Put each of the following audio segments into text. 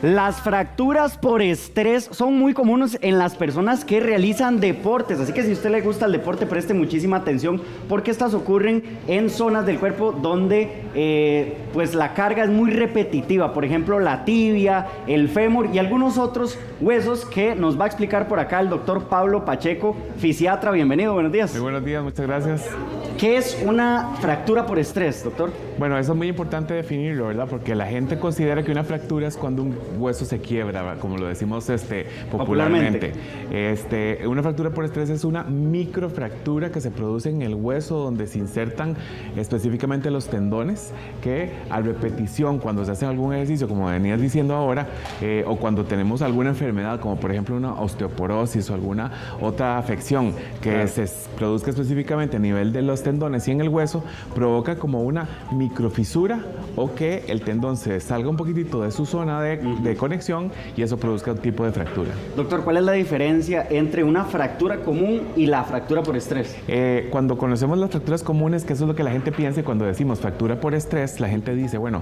Las fracturas por estrés son muy comunes en las personas que realizan deportes, así que si a usted le gusta el deporte, preste muchísima atención porque estas ocurren en zonas del cuerpo donde pues la carga es muy repetitiva, por ejemplo la tibia, el fémur y algunos otros huesos que nos va a explicar por acá el doctor Pablo Pacheco, fisiatra. Bienvenido, buenos días. Muy buenos días, muchas gracias. ¿Qué es una fractura por estrés, doctor? Bueno, eso es muy importante definirlo, ¿verdad? Porque la gente considera que una fractura es cuando un hueso se quiebra, como lo decimos popularmente. Una fractura por estrés es una microfractura que se produce en el hueso donde se insertan específicamente los tendones que a repetición, cuando se hace algún ejercicio, como venías diciendo ahora, o cuando tenemos alguna enfermedad, como por ejemplo una osteoporosis o alguna otra afección que se produzca específicamente a nivel de los tendones y en el hueso, provoca como una microfisura o que el tendón se salga un poquitito de su zona de conexión y eso produzca un tipo de fractura. Doctor, ¿cuál es la diferencia entre una fractura común y la fractura por estrés? Cuando conocemos las fracturas comunes, que eso es lo que la gente piensa, y cuando decimos fractura por estrés, la gente dice, bueno,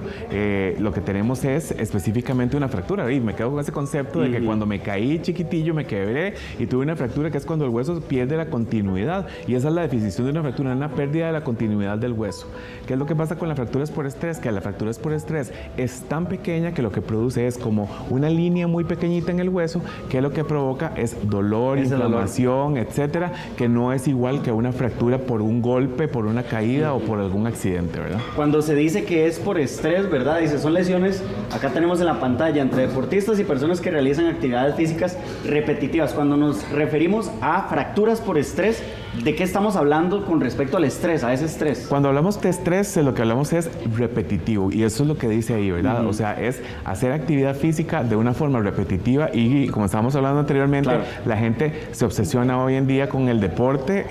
lo que tenemos es específicamente una fractura. Y me quedo con ese concepto de que cuando me caí chiquitillo, me quebré y tuve una fractura, que es cuando el hueso pierde la continuidad. Y esa es la definición de una fractura, una pérdida de la continuidad del hueso. ¿Qué es lo que pasa con las fracturas por estrés? Que la fractura por estrés es tan pequeña que lo que produce es como una línea muy pequeñita en el hueso, que lo que provoca es dolor, inflamación, etcétera, que no es igual que una fractura por un golpe, por una caída o por algún accidente, ¿verdad? Cuando se dice que es por estrés, ¿verdad? Dice, son lesiones, acá tenemos en la pantalla, entre deportistas y personas que realizan actividades físicas repetitivas. Cuando nos referimos a fracturas por estrés, ¿de qué estamos hablando con respecto al estrés, a ese estrés? Cuando hablamos de estrés, lo que hablamos es repetitivo, y eso es lo que dice ahí, ¿verdad? O sea, es hacer actividad física de una forma repetitiva y, como estábamos hablando anteriormente, la gente se obsesiona hoy en día con el deporte.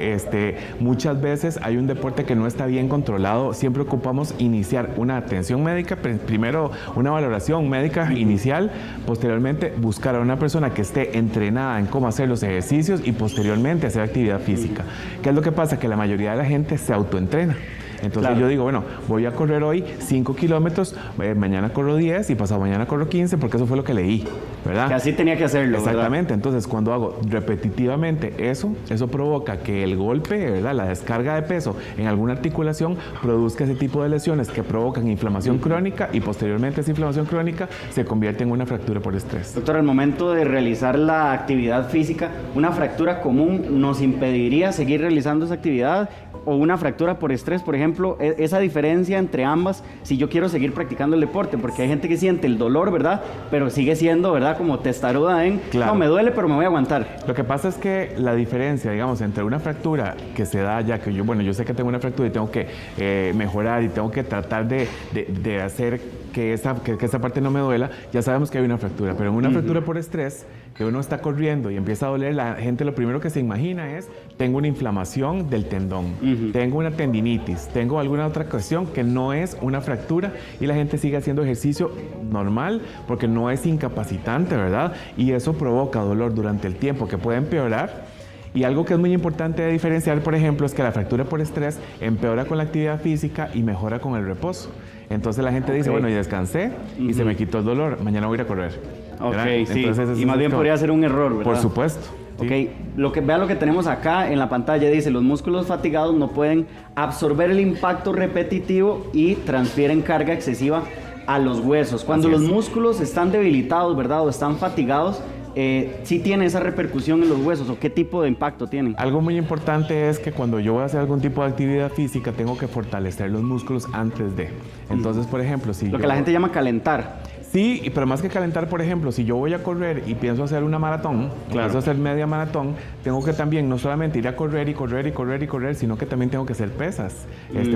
Muchas veces hay un deporte que no está bien controlado. Siempre ocupamos iniciar una atención médica, primero una valoración médica inicial, posteriormente buscar a una persona que esté entrenada en cómo hacer los ejercicios y posteriormente hacer actividad física. ¿Qué es lo que pasa? Que la mayoría de la gente se autoentrena. Entonces yo digo, bueno, voy a correr hoy 5 kilómetros, mañana corro 10 y pasado mañana corro 15 porque eso fue lo que leí, ¿verdad? Que así tenía que hacerlo, exactamente, ¿verdad? Entonces cuando hago repetitivamente eso provoca que el golpe, ¿verdad? La descarga de peso en alguna articulación produzca ese tipo de lesiones que provocan inflamación crónica y posteriormente esa inflamación crónica se convierte en una fractura por estrés. Doctor, al momento de realizar la actividad física, ¿una fractura común nos impediría seguir realizando esa actividad? O una fractura por estrés, por ejemplo, esa diferencia entre ambas, si yo quiero seguir practicando el deporte, porque hay gente que siente el dolor, ¿verdad? Pero sigue siendo, ¿verdad? Como testaruda no, me duele, pero me voy a aguantar. Lo que pasa es que la diferencia, digamos, entre una fractura que se da ya que yo sé que tengo una fractura y tengo que mejorar y tengo que tratar de hacer que esa parte no me duela, ya sabemos que hay una fractura, pero en una fractura por estrés, que uno está corriendo y empieza a doler, la gente lo primero que se imagina es, tengo una inflamación del tendón, tengo una tendinitis, tengo alguna otra cuestión que no es una fractura y la gente sigue haciendo ejercicio normal porque no es incapacitante, ¿verdad? Y eso provoca dolor durante el tiempo que puede empeorar. Y algo que es muy importante de diferenciar, por ejemplo, es que la fractura por estrés empeora con la actividad física y mejora con el reposo. Entonces la gente dice, bueno, y descansé y se me quitó el dolor, mañana voy a ir a correr. Entonces, y más bien podría ser un error, ¿verdad? Por supuesto. Vea lo que tenemos acá en la pantalla, dice, los músculos fatigados no pueden absorber el impacto repetitivo y transfieren carga excesiva a los huesos. Cuando los músculos están debilitados, ¿verdad? O están fatigados, ¿sí tiene esa repercusión en los huesos o qué tipo de impacto tienen? Algo muy importante es que cuando yo voy a hacer algún tipo de actividad física tengo que fortalecer los músculos antes de. Entonces, por ejemplo, si que la gente llama calentar. Sí, pero más que calentar, por ejemplo, si yo voy a correr y pienso hacer una maratón, pienso hacer media maratón, tengo que también no solamente ir a correr y correr y correr y correr, sino que también tengo que hacer pesas,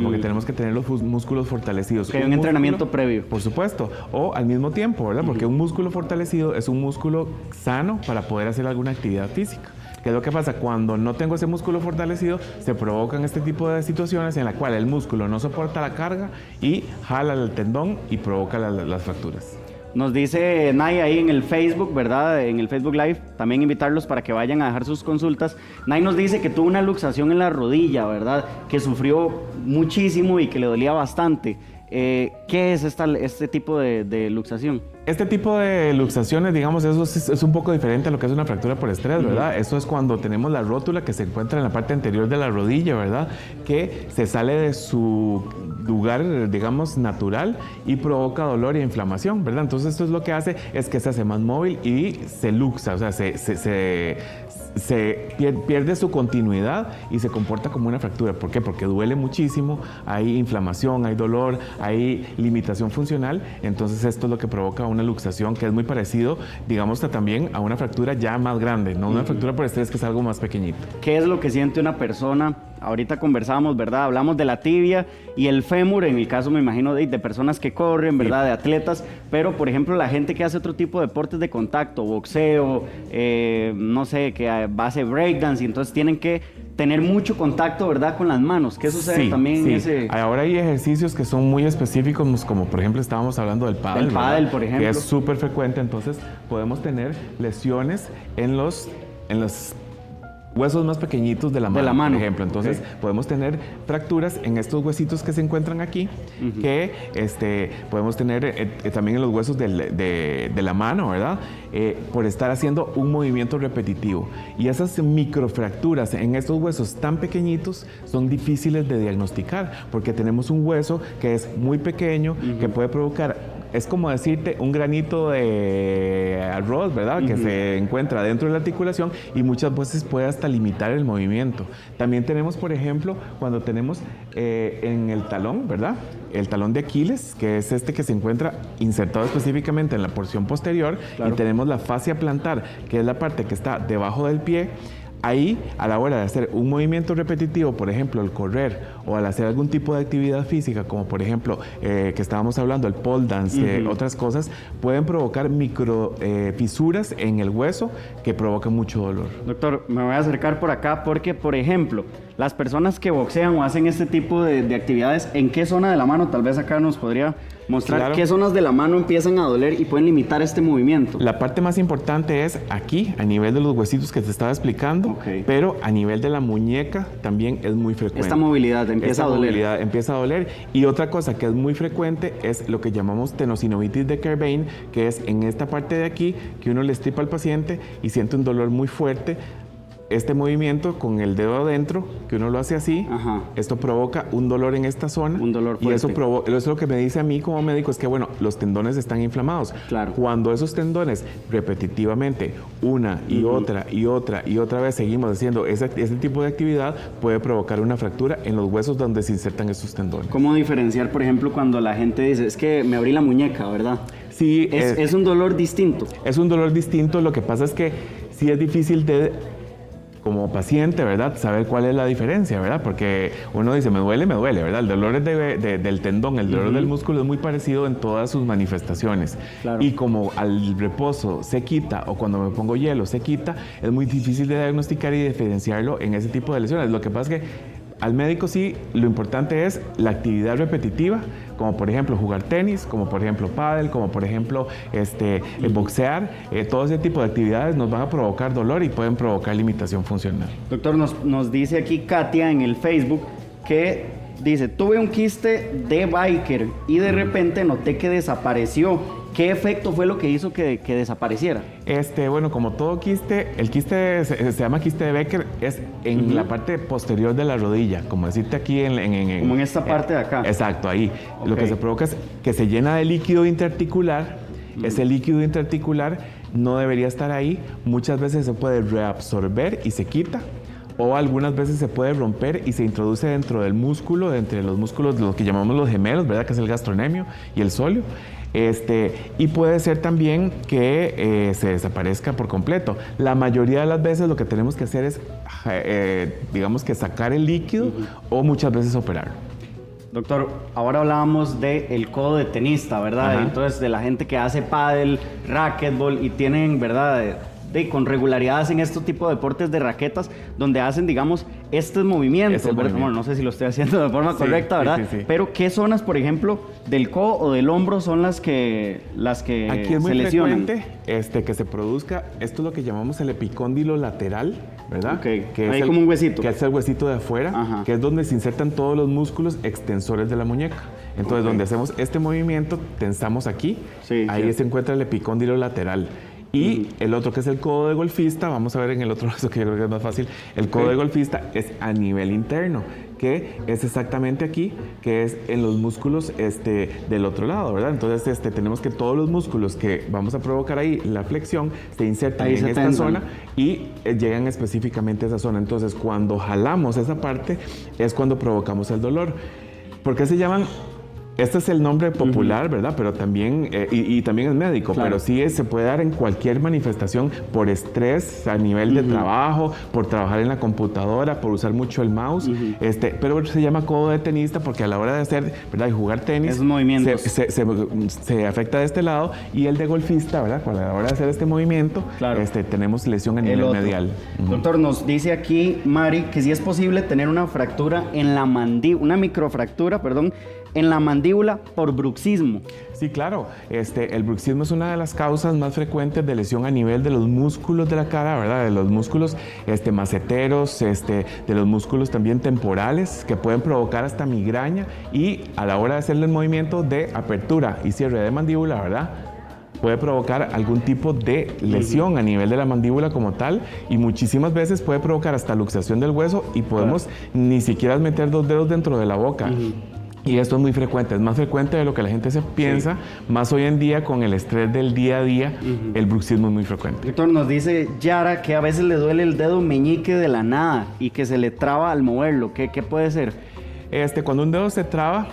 porque tenemos que tener los músculos fortalecidos. Que hay un entrenamiento previo. Por supuesto, o al mismo tiempo, ¿verdad? Porque un músculo fortalecido es un músculo sano para poder hacer alguna actividad física. ¿Qué es lo que pasa? Cuando no tengo ese músculo fortalecido, se provocan este tipo de situaciones en las cuales el músculo no soporta la carga y jala el tendón y provoca las fracturas. Nos dice Nay ahí en el Facebook, ¿verdad? En el Facebook Live, también invitarlos para que vayan a dejar sus consultas. Nay nos dice que tuvo una luxación en la rodilla, ¿verdad? Que sufrió muchísimo y que le dolía bastante. ¿Qué es este tipo de luxación? Este tipo de luxaciones, digamos, eso es un poco diferente a lo que es una fractura por estrés, ¿verdad? Eso es cuando tenemos la rótula que se encuentra en la parte anterior de la rodilla, ¿verdad? Que se sale de su lugar, digamos, natural y provoca dolor e inflamación, ¿verdad? Entonces esto es lo que hace, es que se hace más móvil y se luxa, o sea, pierde su continuidad y se comporta como una fractura. ¿Por qué? Porque duele muchísimo, hay inflamación, hay dolor, hay limitación funcional. Entonces esto es lo que provoca una luxación, que es muy parecido, digamos, también a una fractura ya más grande, no una fractura por estrés, que es algo más pequeñito. ¿Qué es lo que siente una persona? Ahorita conversamos, ¿verdad? Hablamos de la tibia y el fémur, en el caso, me imagino, de personas que corren, ¿verdad? Sí. De atletas, pero, por ejemplo, la gente que hace otro tipo de deportes de contacto, boxeo, no sé, que hace breakdance, y entonces tienen que tener mucho contacto, ¿verdad? Con las manos. ¿Qué sucede también en ese...? Ahora hay ejercicios que son muy específicos, como por ejemplo estábamos hablando del pádel. Del pádel, por ejemplo. Que es súper frecuente, entonces podemos tener lesiones en los huesos más pequeñitos de la mano, por ejemplo. Entonces, podemos tener fracturas en estos huesitos que se encuentran aquí, que podemos tener también en los huesos de la mano, ¿verdad? Por estar haciendo un movimiento repetitivo. Y esas microfracturas en estos huesos tan pequeñitos son difíciles de diagnosticar, porque tenemos un hueso que es muy pequeño, que puede provocar... Es como decirte un granito de arroz, ¿verdad? Que se encuentra dentro de la articulación y muchas veces puede hasta limitar el movimiento. También tenemos, por ejemplo, cuando tenemos en el talón, ¿verdad? El talón de Aquiles, que es este que se encuentra insertado específicamente en la porción posterior. Claro. Y tenemos la fascia plantar, que es la parte que está debajo del pie. Ahí, a la hora de hacer un movimiento repetitivo, por ejemplo, al correr o al hacer algún tipo de actividad física, como por ejemplo, que estábamos hablando, el pole dance, otras cosas, pueden provocar micro fisuras en el hueso que provocan mucho dolor. Doctor, me voy a acercar por acá porque, por ejemplo, las personas que boxean o hacen este tipo de actividades, ¿en qué zona de la mano? Tal vez acá nos podría mostrar qué zonas de la mano empiezan a doler y pueden limitar este movimiento. La parte más importante es aquí, a nivel de los huesitos que te estaba explicando, pero a nivel de la muñeca también es muy frecuente. Esta movilidad empieza a doler. Movilidad empieza a doler. Y otra cosa que es muy frecuente es lo que llamamos tenosinovitis de Kerbein, que es en esta parte de aquí, que uno le estripa al paciente y siente un dolor muy fuerte. Este movimiento con el dedo adentro, que uno lo hace así, esto provoca un dolor en esta zona. Un dolor fuerte. Y eso lo que me dice a mí como médico es que, bueno, los tendones están inflamados. Claro. Cuando esos tendones repetitivamente, una y otra y otra y otra vez seguimos haciendo ese tipo de actividad, puede provocar una fractura en los huesos donde se insertan esos tendones. ¿Cómo diferenciar, por ejemplo, cuando la gente dice, es que me abrí la muñeca, ¿verdad? Sí. Es un dolor distinto. Es un dolor distinto. Lo que pasa es que sí es difícil como paciente, ¿verdad? Saber cuál es la diferencia, ¿verdad? Porque uno dice, me duele, ¿verdad? El dolor del tendón, el dolor del músculo es muy parecido en todas sus manifestaciones. Claro. Y como al reposo se quita o cuando me pongo hielo se quita, es muy difícil de diagnosticar y diferenciarlo en ese tipo de lesiones. Lo que pasa es que al médico sí, lo importante es la actividad repetitiva, como por ejemplo jugar tenis, como por ejemplo pádel, como por ejemplo boxear. Todo ese tipo de actividades nos van a provocar dolor y pueden provocar limitación funcional. Doctor, nos dice aquí Katia en el Facebook que dice, tuve un quiste de biker y de repente noté que desapareció. ¿Qué efecto fue lo que hizo que desapareciera? Bueno, como todo quiste, el quiste se llama quiste de Becker, es en la parte posterior de la rodilla, como decirte aquí como en esta parte de acá. Exacto, ahí. Lo que se provoca es que se llena de líquido interarticular. Ese líquido interarticular no debería estar ahí. Muchas veces se puede reabsorber y se quita. O algunas veces se puede romper y se introduce dentro del músculo, entre los músculos, lo que llamamos los gemelos, ¿verdad? Que es el gastrocnemio y el sóleo. Y puede ser también que se desaparezca por completo. La mayoría de las veces lo que tenemos que hacer es, digamos que sacar el líquido o muchas veces operar. Doctor, ahora hablábamos del codo de tenista, ¿verdad? Entonces, de la gente que hace pádel, racquetball y tienen, ¿verdad? Con regularidad hacen estos tipos de deportes de raquetas donde hacen, digamos, estos movimientos. Bueno, no sé si lo estoy haciendo de forma correcta, ¿verdad? Sí. Pero ¿qué zonas, por ejemplo, del codo o del hombro son las que Aquí es muy se lesionan? frecuente que se produzca, esto es lo que llamamos el epicóndilo lateral, ¿verdad? Que hay como un huesito. Que es el huesito de afuera, que es donde se insertan todos los músculos extensores de la muñeca. Entonces, donde hacemos este movimiento, tensamos aquí, Sí, ahí se encuentra el epicóndilo lateral. Y el otro, que es el codo de golfista, vamos a ver en el otro brazo, que yo creo que es más fácil. El codo de golfista es a nivel interno, que es exactamente aquí, que es en los músculos del otro lado, ¿verdad? Entonces, tenemos que todos los músculos que vamos a provocar ahí, la flexión, se insertan en esta zona y llegan específicamente a esa zona. Entonces, cuando jalamos esa parte, es cuando provocamos el dolor. ¿Por qué se llaman? Este es el nombre popular, ¿verdad? Pero también, y también es médico, claro. pero sí se puede dar en cualquier manifestación por estrés a nivel de trabajo, por trabajar en la computadora, por usar mucho el mouse. Pero se llama codo de tenista porque a la hora de hacer, ¿verdad? Y jugar tenis, esos movimientos se afecta de este lado, y el de golfista, ¿verdad? Cuando a la hora de hacer este movimiento, claro. Tenemos lesión a nivel medial. Doctor, nos dice aquí Mari que si es posible tener una fractura en la mandíbula, una microfractura, perdón, en la mandíbula por bruxismo. Sí, claro. El bruxismo es una de las causas más frecuentes de lesión a nivel de los músculos de la cara, ¿verdad? De los músculos maceteros, de los músculos también temporales, que pueden provocar hasta migraña, y a la hora de hacerle el movimiento de apertura y cierre de mandíbula, ¿verdad? Puede provocar algún tipo de lesión a nivel de la mandíbula como tal, y muchísimas veces puede provocar hasta luxación del hueso, y podemos ni siquiera meter 2 dedos dentro de la boca. Y esto es muy frecuente, es más frecuente de lo que la gente se piensa, más hoy en día con el estrés del día a día, el bruxismo es muy frecuente. Doctor, nos dice Yara que a veces le duele el dedo meñique de la nada y que se le traba al moverlo. ¿Qué puede ser? Cuando un dedo se traba,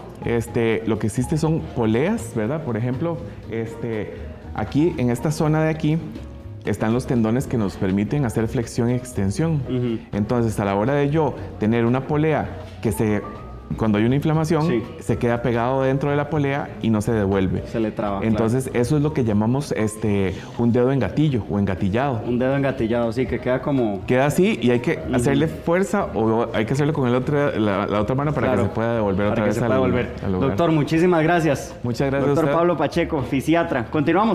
lo que existe son poleas, ¿verdad? Por ejemplo, aquí, en esta zona de aquí, están los tendones que nos permiten hacer flexión y extensión. Entonces, a la hora de yo tener una polea que cuando hay una inflamación, se queda pegado dentro de la polea y no se devuelve. Se le traba. Entonces, eso es lo que llamamos un dedo en gatillo o engatillado. Un dedo engatillado, sí, que queda como... Queda así, y hay que hacerle fuerza, o hay que hacerlo con la otra mano para que se pueda devolver otra vez al lugar. Doctor, muchísimas gracias. Muchas gracias. Doctor Pablo Pacheco, fisiatra. Continuamos.